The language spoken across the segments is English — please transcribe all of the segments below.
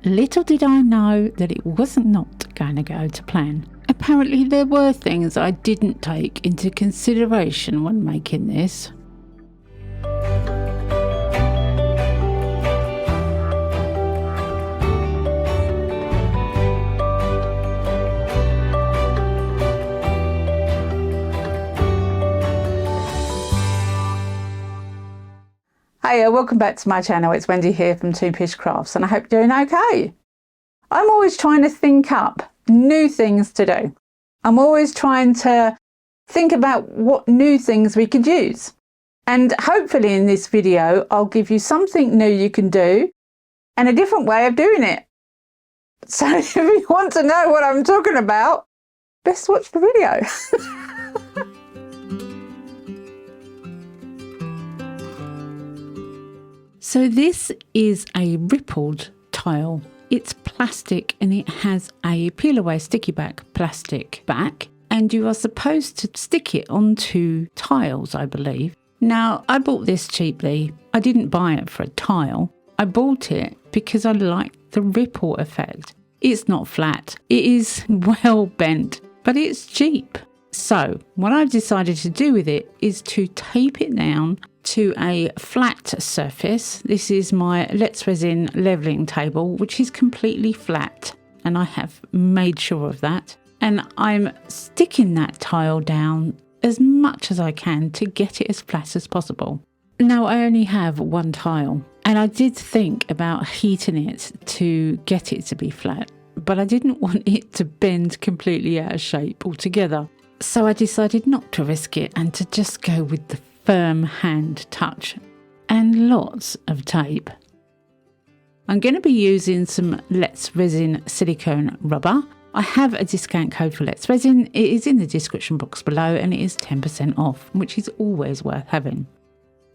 Little did I know that it wasn't not going to go to plan. Apparently there were things I didn't take into consideration when making this. Hey, welcome back to my channel. It's Wendy here from Toonpish Crafts, and I hope you're doing okay. I'm always trying to think up new things to do. I'm always trying to think about what new things we could use. And hopefully in this video, I'll give you something new you can do and a different way of doing it. So if you want to know what I'm talking about, best watch the video. So this is a rippled tile. It's plastic and it has a peel away sticky back plastic back, and you are supposed to stick it onto tiles, I believe. Now, I bought this cheaply. I didn't buy it for a tile. I bought it because I like the ripple effect. It's not flat. It is well bent, but it's cheap. So what I've decided to do with it is to tape it down to a flat surface. This is my Let's Resin leveling table, which is completely flat, and I have made sure of that. And I'm sticking that tile down as much as I can to get it as flat as possible. Now, I only have one tile, and I did think about heating it to get it to be flat, but I didn't want it to bend completely out of shape altogether. So I decided not to risk it and to just go with the firm hand touch and lots of tape. I'm going to be using some Let's Resin silicone rubber. I have a discount code for Let's Resin. It is in the description box below and it is 10% off, which is always worth having.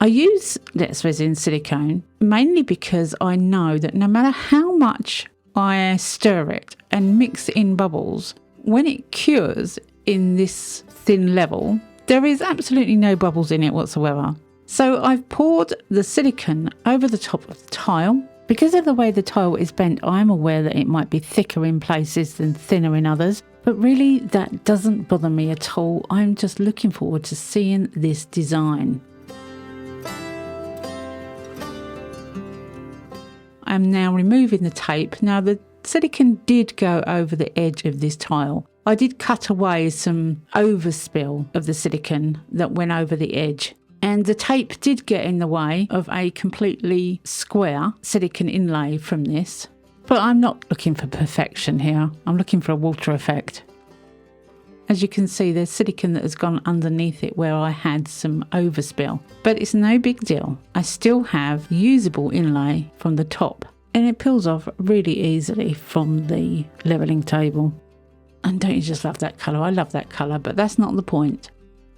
I use Let's Resin silicone mainly because I know that no matter how much I stir it and mix in bubbles, when it cures in this thin level, there is absolutely no bubbles in it whatsoever. So I've poured the silicone over the top of the tile. Because of the way the tile is bent, I'm aware that it might be thicker in places than thinner in others, but really that doesn't bother me at all. I'm just looking forward to seeing this design. I'm now removing the tape. Now the silicone did go over the edge of this tile. I did cut away some overspill of the silicone that went over the edge, and the tape did get in the way of a completely square silicone inlay from this. But I'm not looking for perfection here. I'm looking for a water effect. As you can see, there's silicone that has gone underneath it where I had some overspill, but it's no big deal. I still have usable inlay from the top, and it peels off really easily from the leveling table. And don't you just love that colour? I love that colour, but that's not the point.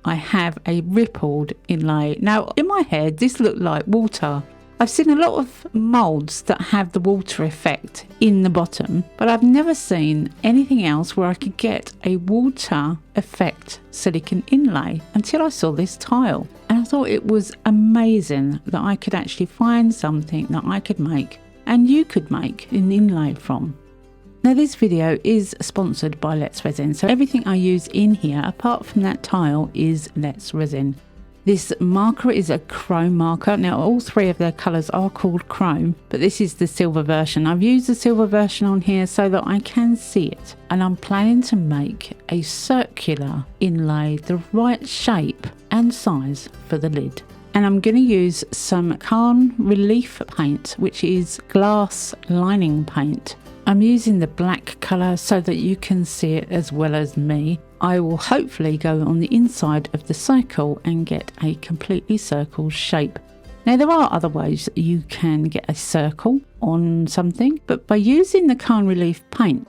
I have a rippled inlay. Now, in my head, this looked like water. I've seen a lot of moulds that have the water effect in the bottom, but I've never seen anything else where I could get a water effect silicone inlay until I saw this tile. And I thought it was amazing that I could actually find something that I could make and you could make an inlay from. Now this video is sponsored by Let's Resin, so everything I use in here apart from that tile is Let's Resin. This marker is a chrome marker. Now all three of their colours are called chrome, but this is the silver version. I've used the silver version on here so that I can see it, and I'm planning to make a circular inlay, the right shape and size for the lid. And I'm going to use some Caen Relief paint, which is glass lining paint. I'm using the black colour so that you can see it as well as me. I will hopefully go on the inside of the circle and get a completely circle shape. Now there are other ways that you can get a circle on something, but by using the Caen Relief paint,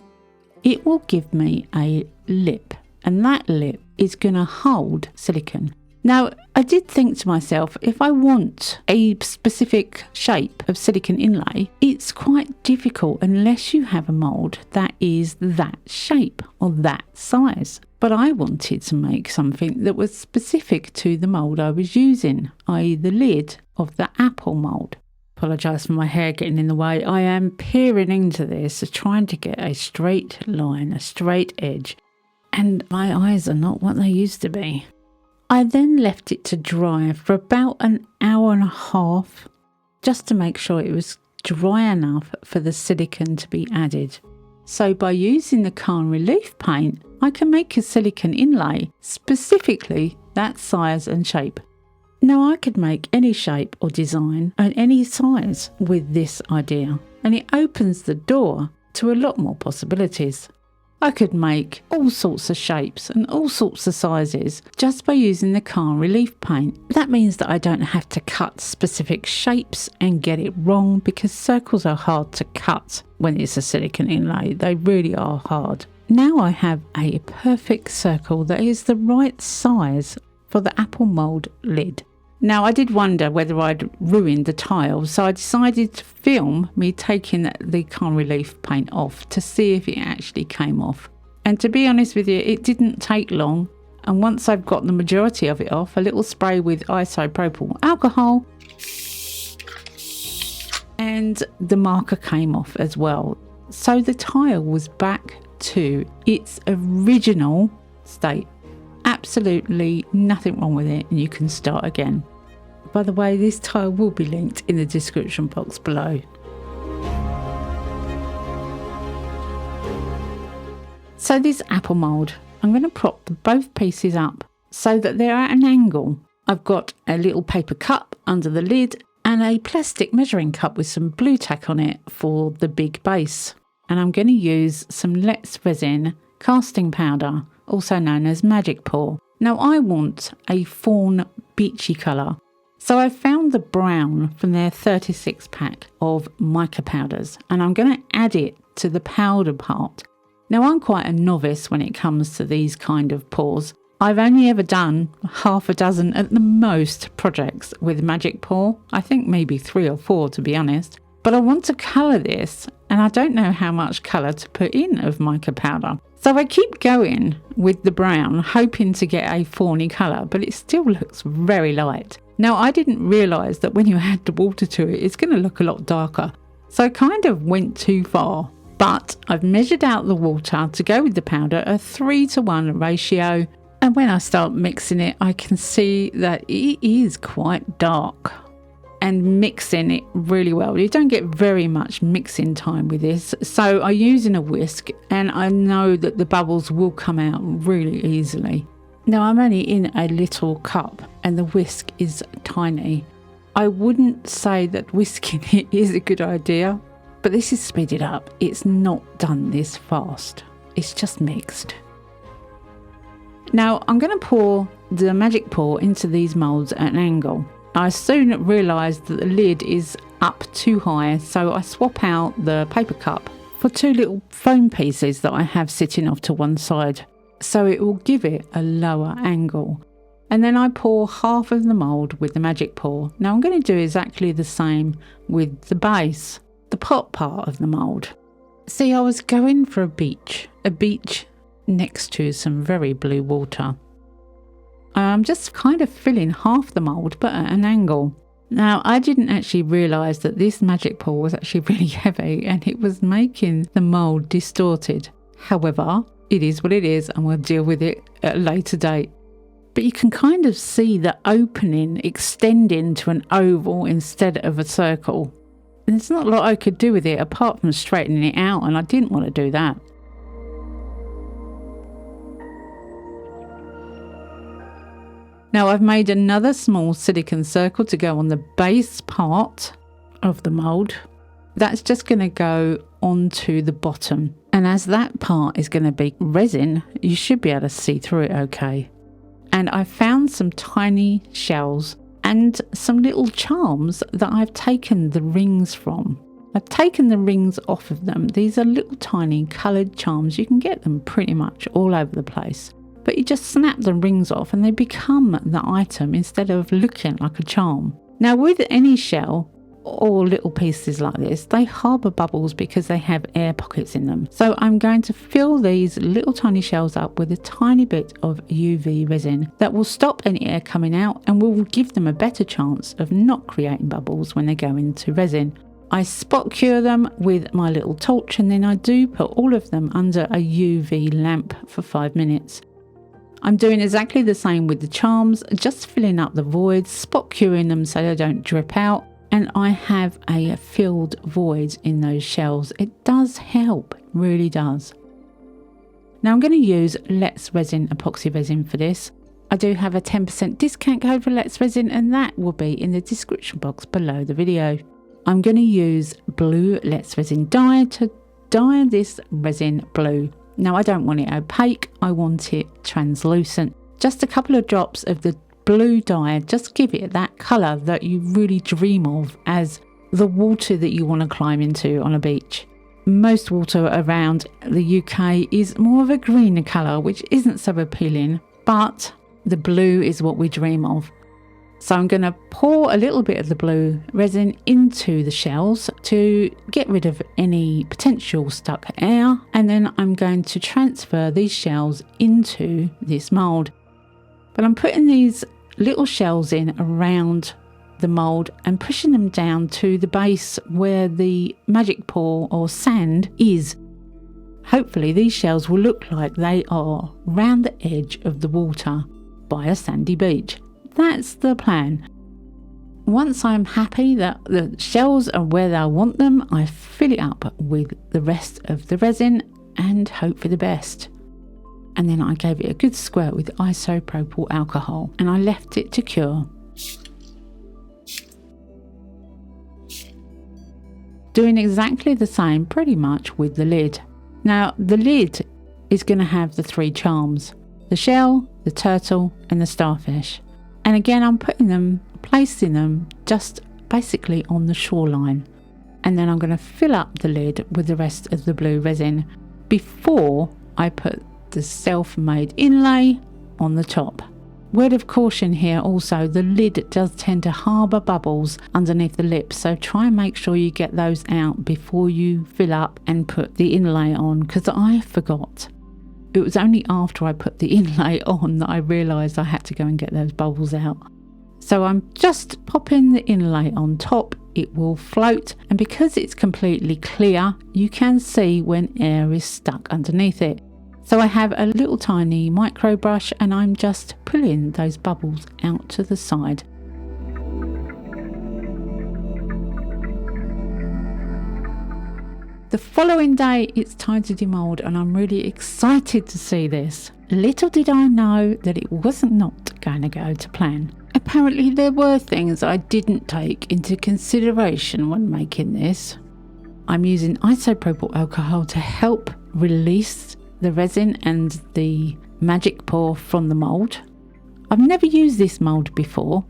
it will give me a lip, and that lip is going to hold silicone. Now, I did think to myself, if I want a specific shape of silicone inlay, it's quite difficult unless you have a mould that is that shape or that size. But I wanted to make something that was specific to the mould I was using, i.e. the lid of the apple mould. Apologise for my hair getting in the way. I am peering into this, trying to get a straight line, a straight edge, and my eyes are not what they used to be. I then left it to dry for about an hour and a half, just to make sure it was dry enough for the silicone to be added. So by using the Caen Relief paint, I can make a silicone inlay, specifically that size and shape. Now I could make any shape or design and any size with this idea, and it opens the door to a lot more possibilities. I could make all sorts of shapes and all sorts of sizes just by using the Caen Relief paint. That means that I don't have to cut specific shapes and get it wrong, because circles are hard to cut when it's a silicone inlay. They really are hard. Now I have a perfect circle that is the right size for the apple mould lid. Now I did wonder whether I'd ruined the tile, so I decided to film me taking the Caen Relief paint off to see if it actually came off. And to be honest with you, it didn't take long, and once I've got the majority of it off, a little spray with isopropyl alcohol and the marker came off as well. So the tile was back to its original state. Absolutely nothing wrong with it, and you can start again. By the way, this tile will be linked in the description box below. So this apple mould, I'm going to prop both pieces up so that they're at an angle. I've got a little paper cup under the lid and a plastic measuring cup with some blue tack on it for the big base. And I'm going to use some Water Resin casting powder, also known as Magic Pour. Now I want a fawn beachy colour, so I found the brown from their 36 pack of mica powders, and I'm going to add it to the powder part. Now I'm quite a novice when it comes to these kind of pours. I've only ever done half a dozen at the most projects with Magic Pour. I think maybe 3 or 4 to be honest. But I want to colour this, and I don't know how much colour to put in of mica powder. So I keep going with the brown, hoping to get a fawny colour, but it still looks very light. Now I didn't realise that when you add the water to it, it's going to look a lot darker. So I kind of went too far. But I've measured out the water to go with the powder, a 3:1 ratio. And when I start mixing it, I can see that it is quite dark. And mixing it really well. You don't get very much mixing time with this, so I'm using a whisk, and I know that the bubbles will come out really easily. Now I'm only in a little cup and the whisk is tiny. I wouldn't say that whisking it is a good idea, but this is speeded up. It's not done this fast, it's just mixed. Now I'm going to pour the Magic Pour into these moulds at an angle. I soon realised that the lid is up too high, so I swap out the paper cup for 2 little foam pieces that I have sitting off to one side, so it will give it a lower angle. And then I pour half of the mould with the Magic Pour. Now I'm going to do exactly the same with the base, the pot part of the mould. See, I was going for a beach next to some very blue water. I'm just kind of filling half the mould, but at an angle. Now, I didn't actually realise that this Magic Pour was actually really heavy and it was making the mould distorted. However, it is what it is and we'll deal with it at a later date. But you can kind of see the opening extending to an oval instead of a circle. And there's not a lot I could do with it apart from straightening it out, and I didn't want to do that. Now I've made another small silicone circle to go on the base part of the mould. That's just going to go onto the bottom. And as that part is going to be resin, you should be able to see through it okay. And I found some tiny shells and some little charms that I've taken the rings from. I've taken the rings off of them. These are little tiny coloured charms. You can get them pretty much all over the place. But you just snap the rings off and they become the item instead of looking like a charm. Now with any shell all little pieces like this, they harbour bubbles because they have air pockets in them. So I'm going to fill these little tiny shells up with a tiny bit of UV resin that will stop any air coming out and will give them a better chance of not creating bubbles when they go into resin. I spot cure them with my little torch, and then I do put all of them under a UV lamp for 5 minutes. I'm doing exactly the same with the charms, just filling up the voids, spot curing them so they don't drip out, and I have a filled void in those shells. It does help, it really does. Now I'm going to use Let's Resin epoxy resin for this. I do have a 10% discount code for Let's Resin, and that will be in the description box below the video. I'm going to use blue Let's Resin dye to dye this resin blue. Now I don't want it opaque, I want it translucent. Just a couple of drops of the blue dye, just give it that colour that you really dream of as the water that you want to climb into on a beach. Most water around the UK is more of a greener colour, which isn't so appealing, but the blue is what we dream of. So I'm going to pour a little bit of the blue resin into the shells to get rid of any potential stuck air, and then I'm going to transfer these shells into this mould. But I'm putting these little shells in around the mould and pushing them down to the base where the magic pour or sand is. Hopefully these shells will look like they are round the edge of the water by a sandy beach. That's the plan. Once I'm happy that the shells are where I want them, I fill it up with the rest of the resin and hope for the best. And then I gave it a good squirt with isopropyl alcohol and I left it to cure. Doing exactly the same pretty much with the lid. Now the lid is going to have the 3 charms: the shell, the turtle and the starfish. And again, I'm placing them just basically on the shoreline. And then I'm going to fill up the lid with the rest of the blue resin before I put the self-made inlay on the top. Word of caution here also, the lid does tend to harbour bubbles underneath the lip, so try and make sure you get those out before you fill up and put the inlay on, because I forgot. It was only after I put the inlay on that I realised I had to go and get those bubbles out. So I'm just popping the inlay on top. It will float, and because it's completely clear, you can see when air is stuck underneath it. So I have a little tiny micro brush and I'm just pulling those bubbles out to the side. The following day it's time to demold, and I'm really excited to see this. Little did I know that it wasn't not going to go to plan. Apparently there were things I didn't take into consideration when making this. I'm using isopropyl alcohol to help release the resin and the magic pour from the mould. I've never used this mould before,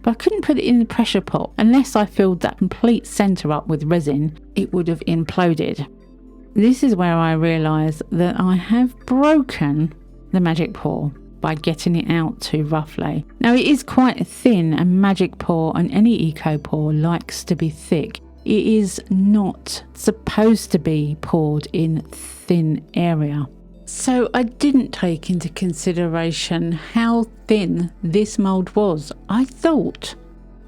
but I couldn't put it in the pressure pot unless I filled that complete centre up with resin. It would have imploded. This is where I realised that I have broken the magic pour by getting it out too roughly. Now it is quite thin, and magic pour and any eco pour likes to be thick. It is not supposed to be poured in thin area. So I didn't take into consideration how thin this mould was. I thought,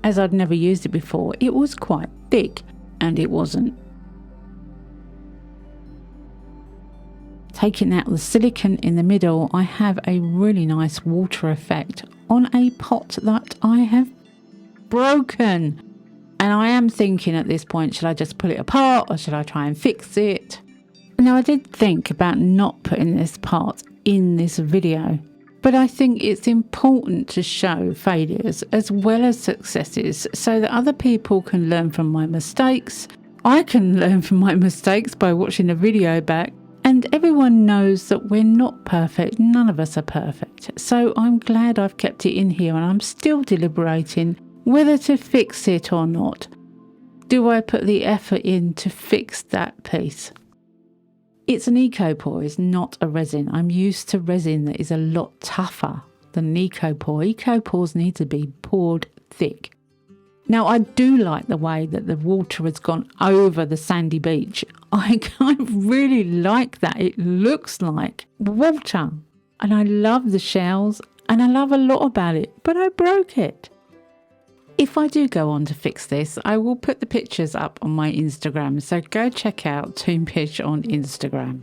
as I'd never used it before, it was quite thick, and it wasn't. Taking out the silicone in the middle, I have a really nice water effect on a pot that I have broken. And I am thinking at this point, should I just pull it apart or should I try and fix it? Now I did think about not putting this part in this video, but I think it's important to show failures as well as successes so that other people can learn from my mistakes. I can learn from my mistakes by watching the video back, and everyone knows that we're not perfect. None of us are perfect. So I'm glad I've kept it in here, and I'm still deliberating whether to fix it or not. Do I put the effort in to fix that piece? It's an eco pour, it's not a resin. I'm used to resin that is a lot tougher than an eco pour. Eco pours need to be poured thick. Now, I do like the way that the water has gone over the sandy beach. I really like that. It looks like water. And I love the shells and I love a lot about it, but I broke it. If I do go on to fix this, I will put the pictures up on my Instagram. So go check out Toonpish on Instagram.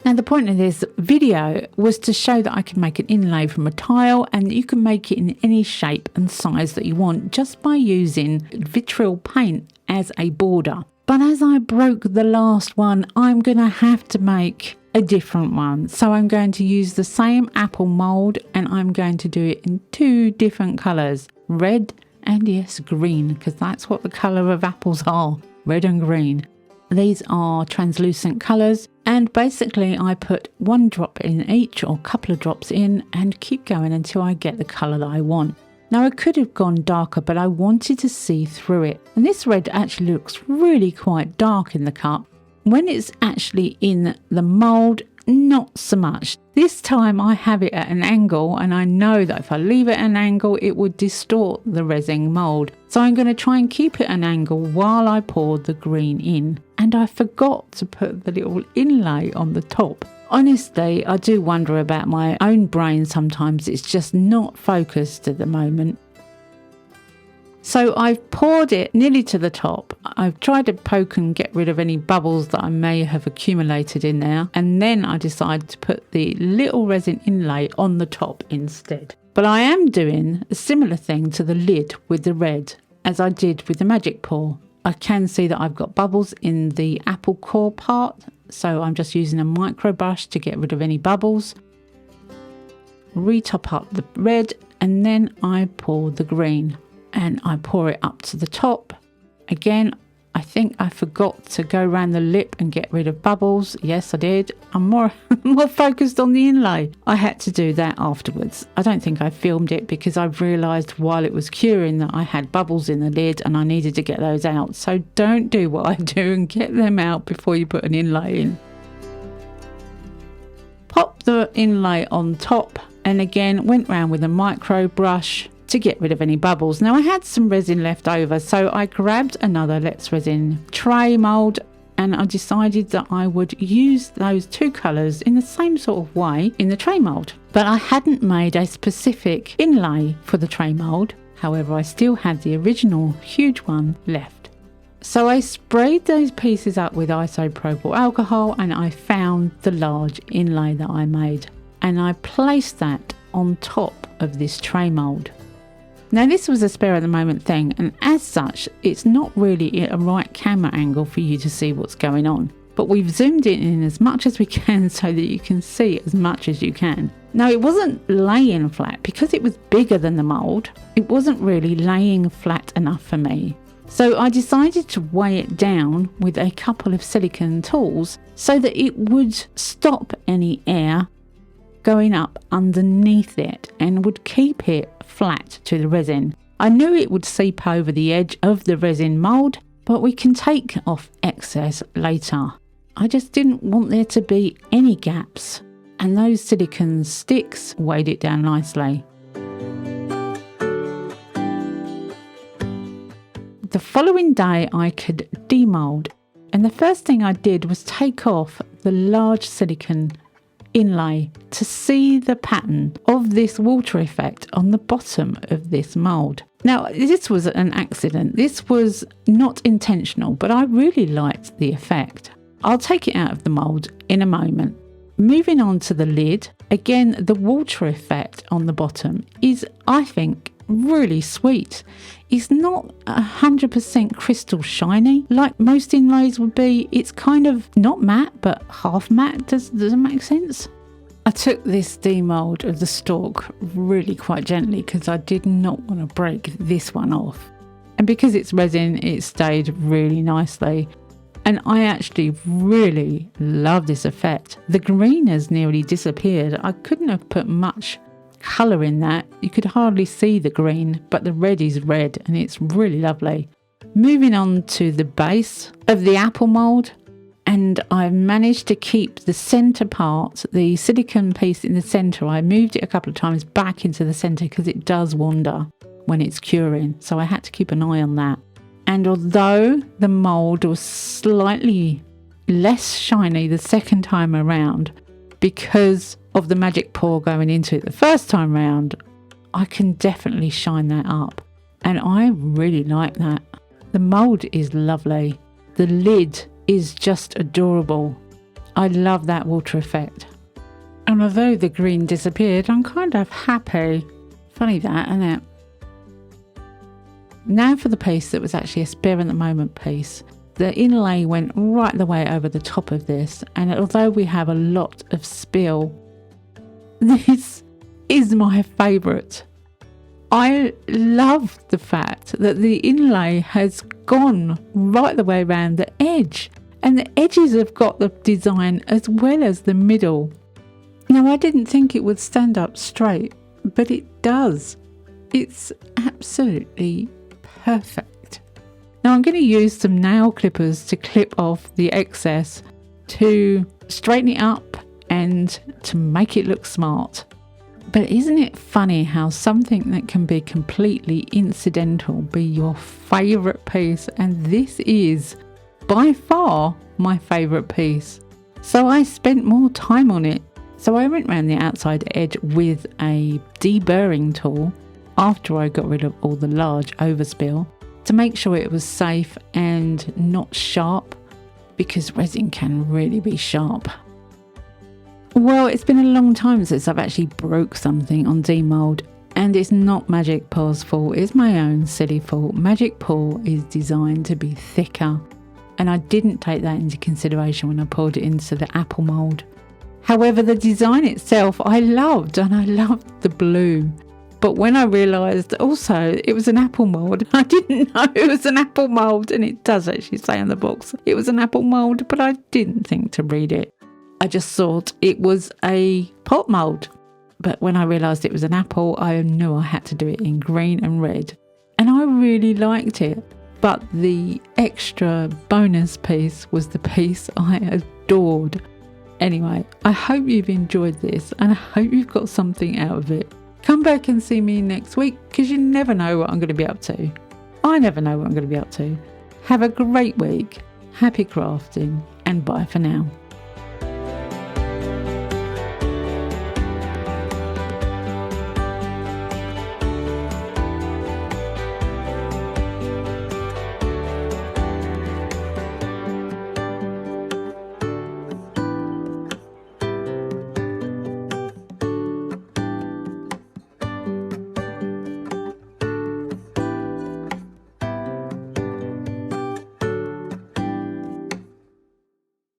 Now the point of this video was to show that I can make an inlay from a tile, and you can make it in any shape and size that you want just by using vitriol paint as a border. But as I broke the last one, I'm going to have to make a different one. So I'm going to use the same apple mould and I'm going to do it in 2 different colours, red and yes, green, because that's what the colour of apples are, red and green. These are translucent colours, and basically I put 1 drop in each or a couple of drops in and keep going until I get the colour that I want. Now I could have gone darker, but I wanted to see through it, and this red actually looks really quite dark in the cup. When it's actually in the mould, not so much. This time I have it at an angle, and I know that if I leave it at an angle it would distort the resin mould. So I'm going to try and keep it at an angle while I pour the green in. And I forgot to put the little inlay on the top. Honestly, I do wonder about my own brain sometimes. It's just not focused at the moment. So I've poured it nearly to the top. I've tried to poke and get rid of any bubbles that I may have accumulated in there. And then I decided to put the little resin inlay on the top instead. But I am doing a similar thing to the lid with the red as I did with the magic pour. I can see that I've got bubbles in the apple core part. So I'm just using a micro brush to get rid of any bubbles. Retop up the red and then I pour the green. And I pour it up to the top. Again, I think I forgot to go around the lip and get rid of bubbles. Yes, I did. I'm more focused on the inlay. I had to do that afterwards. I don't think I filmed it because I realised while it was curing that I had bubbles in the lid and I needed to get those out. So don't do what I do and get them out before you put an inlay in. Pop the inlay on top and again went round with a micro brush to get rid of any bubbles. Now I had some resin left over, so I grabbed another Let's Resin tray mould and I decided that I would use those 2 colours in the same sort of way in the tray mould. But I hadn't made a specific inlay for the tray mould. However, I still had the original huge one left. So I sprayed those pieces up with isopropyl alcohol and I found the large inlay that I made. And I placed that on top of this tray mould. Now this was a spare at the moment thing, and as such it's not really a right camera angle for you to see what's going on, but we've zoomed it in as much as we can so that you can see as much as you can. Now it wasn't laying flat because it was bigger than the mould. It wasn't really laying flat enough for me, so I decided to weigh it down with a couple of silicone tools so that it would stop any air going up underneath it and would keep it flat to the resin. I knew it would seep over the edge of the resin mould, but we can take off excess later. I just didn't want there to be any gaps, and those silicone sticks weighed it down nicely. The following day I could demold, and the first thing I did was take off the large silicone inlay to see the pattern of this water effect on the bottom of this mould. Now this was an accident. This was not intentional, but I really liked the effect. I'll take it out of the mould in a moment. Moving on to the lid, again the water effect on the bottom is, I think, really sweet. It's not 100% crystal shiny like most inlays would be. It's kind of not matte but half matte. Does it make sense? I took this demold of the stalk really quite gently because I did not want to break this one off, and because it's resin it stayed really nicely, and I actually really love this effect. The green has nearly disappeared. I couldn't have put much colour in that. You could hardly see the green, but the red is red and it's really lovely. Moving on to the base of the apple mould, And I managed to keep the centre part, the silicone piece in the centre. I moved it a couple of times back into the centre because it does wander when it's curing. So I had to keep an eye on that. And although the mould was slightly less shiny the second time around because of the magic pour going into it the first time round, I can definitely shine that up. And I really like that. The mould is lovely. The lid is just adorable. I love that water effect. And although the green disappeared, I'm kind of happy. Funny that, isn't it? Now for the piece that was actually a spare at the moment piece. The inlay went right the way over the top of this, and although we have a lot of spill, this is my favourite. I love the fact that the inlay has gone right the way around the edge, and the edges have got the design as well as the middle. Now, I didn't think it would stand up straight, but it does. It's absolutely perfect. Now I'm going to use some nail clippers to clip off the excess to straighten it up and to make it look smart. But isn't it funny how something that can be completely incidental be your favourite piece, and this is by far my favourite piece. So I spent more time on it. So I went around the outside edge with a deburring tool after I got rid of all the large overspill to make sure it was safe and not sharp, because resin can really be sharp. Well, it's been a long time since I've actually broke something on Demold, and it's not Magic Pour's fault, it's my own silly fault. Magic Pour is designed to be thicker, and I didn't take that into consideration when I poured it into the apple mould. However, the design itself I loved, and I loved the blue. But when I realised also it was an apple mould, I didn't know it was an apple mould, and it does actually say on the box it was an apple mould, but I didn't think to read it. I just thought it was a pot mould. But when I realised it was an apple, I knew I had to do it in green and red. And I really liked it. But the extra bonus piece was the piece I adored. Anyway, I hope you've enjoyed this, and I hope you've got something out of it. Come back and see me next week, because you never know what I'm going to be up to. I never know what I'm going to be up to. Have a great week. Happy crafting, and bye for now.